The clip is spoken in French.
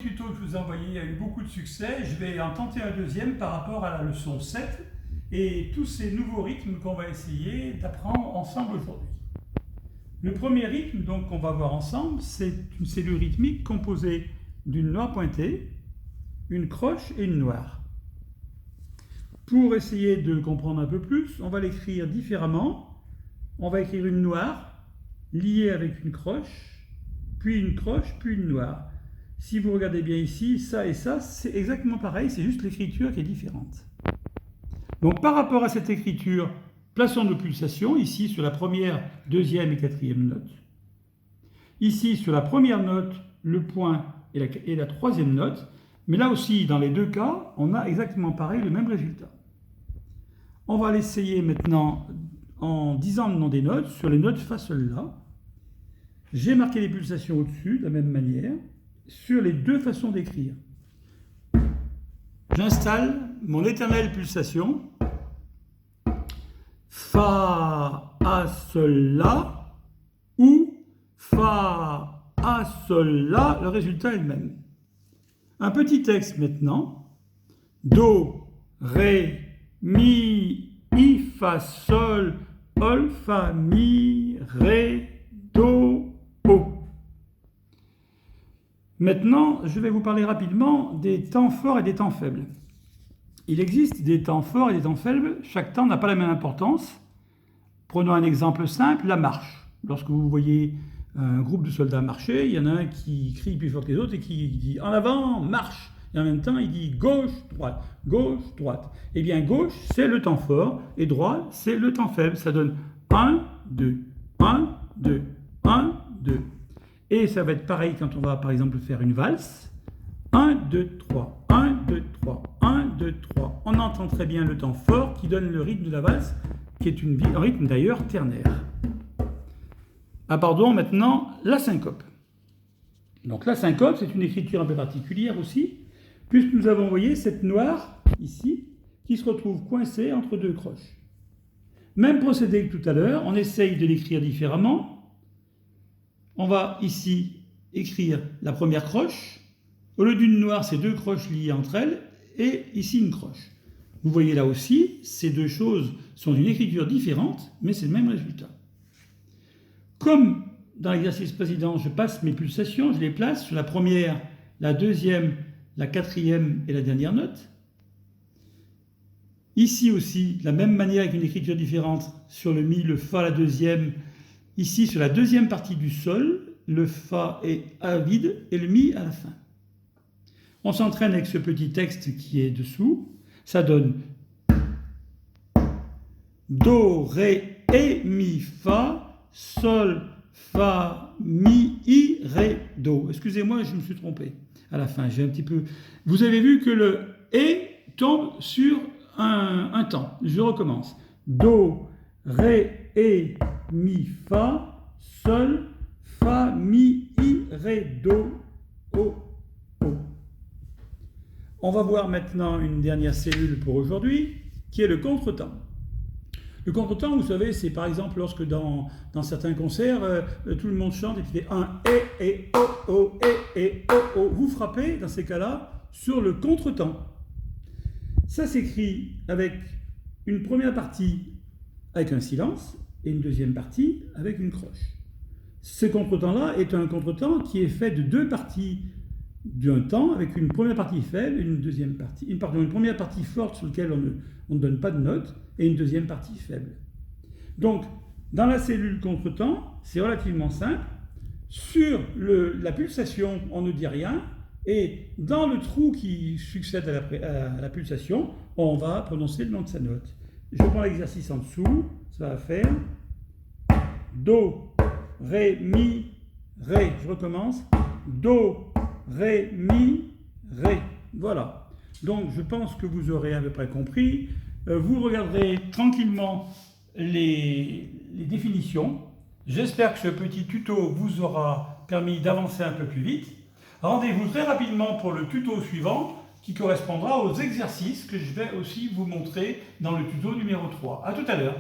Le tuto que je vous ai envoyé a eu beaucoup de succès. Je vais en tenter un deuxième par rapport à la leçon 7 et tous ces nouveaux rythmes qu'on va essayer d'apprendre ensemble aujourd'hui. Le premier rythme donc qu'on va voir ensemble, c'est une cellule rythmique composée d'une noire pointée, une croche et une noire. Pour essayer de le comprendre un peu plus, on va l'écrire différemment. On va écrire une noire liée avec une croche, puis une noire. Si vous regardez bien ici, ça et ça, c'est exactement pareil, c'est juste l'écriture qui est différente. Donc par rapport à cette écriture, plaçons nos pulsations, ici sur la première, deuxième et quatrième note. Ici sur la première note, le point et la troisième note. Mais là aussi, dans les deux cas, on a exactement pareil, le même résultat. On va l'essayer maintenant en disant le nom des notes sur les notes fa sol la. J'ai marqué les pulsations au-dessus de la même manière sur les deux façons d'écrire. J'installe mon éternelle pulsation fa a sol la ou fa a sol la, le résultat est le même. Un petit texte maintenant. Do, ré, mi, i, fa, sol, ol, fa, mi, ré, do, o. Maintenant, je vais vous parler rapidement des temps forts et des temps faibles. Il existe des temps forts et des temps faibles. Chaque temps n'a pas la même importance. Prenons un exemple simple, la marche. Lorsque vous voyez un groupe de soldats marcher, il y en a un qui crie plus fort que les autres et qui dit « en avant, marche !» Et en même temps, il dit « gauche, droite, gauche, droite ». Eh bien, gauche, c'est le temps fort et droite, c'est le temps faible. Ça donne 1, 2, 1, 2, 1, 2. Et ça va être pareil quand on va, par exemple, faire une valse. 1, 2, 3, 1, 2, 3, 1, 2, 3. On entend très bien le temps fort qui donne le rythme de la valse, qui est un rythme d'ailleurs ternaire. Abordons maintenant la syncope. Donc la syncope, c'est une écriture un peu particulière aussi, puisque nous avons envoyé cette noire, ici, qui se retrouve coincée entre deux croches. Même procédé que tout à l'heure, on essaye de l'écrire différemment. On va ici écrire la première croche. Au lieu d'une noire, c'est deux croches liées entre elles, et ici une croche. Vous voyez là aussi, ces deux choses sont d'une écriture différente, mais c'est le même résultat. Comme dans l'exercice précédent, je passe mes pulsations, je les place sur la première, la deuxième, la quatrième et la dernière note. Ici aussi, de la même manière avec une écriture différente, sur le mi, le fa, la deuxième. Ici, sur la deuxième partie du sol, le fa est à vide et le mi à la fin. On s'entraîne avec ce petit texte qui est dessous. Ça donne do, ré, et, mi, fa, sol, fa, mi, i, ré, do. Excusez-moi, je me suis trompé. À la fin, j'ai un petit peu... Vous avez vu que le et tombe sur un temps. Je recommence. Do, ré, et, mi, fa, sol, fa, mi, i, ré, do, o, o. On va voir maintenant une dernière cellule pour aujourd'hui, qui est le contretemps. Le contretemps, vous savez, c'est par exemple lorsque dans certains concerts, tout le monde chante et puis fait un et o, et o. Vous frappez, dans ces cas-là, sur le contretemps. Ça s'écrit avec une première partie avec un silence et une deuxième partie avec une croche. Ce contretemps-là est un contretemps qui est fait de deux parties d'un temps avec une première partie faible et une deuxième partie, une première partie forte sur laquelle on ne donne pas de notes et une deuxième partie faible. Donc, dans la cellule contretemps, c'est relativement simple. Sur la pulsation, on ne dit rien. Et dans le trou qui succède à la pulsation, on va prononcer le nom de sa note. Je prends l'exercice en dessous. Ça va faire do, ré, mi, ré. Je recommence. Do, ré, mi, ré. Voilà. Donc, je pense que vous aurez à peu près compris. Vous regarderez tranquillement les définitions. J'espère que ce petit tuto vous aura permis d'avancer un peu plus vite. Rendez-vous très rapidement pour le tuto suivant qui correspondra aux exercices que je vais aussi vous montrer dans le tuto numéro 3. À tout à l'heure.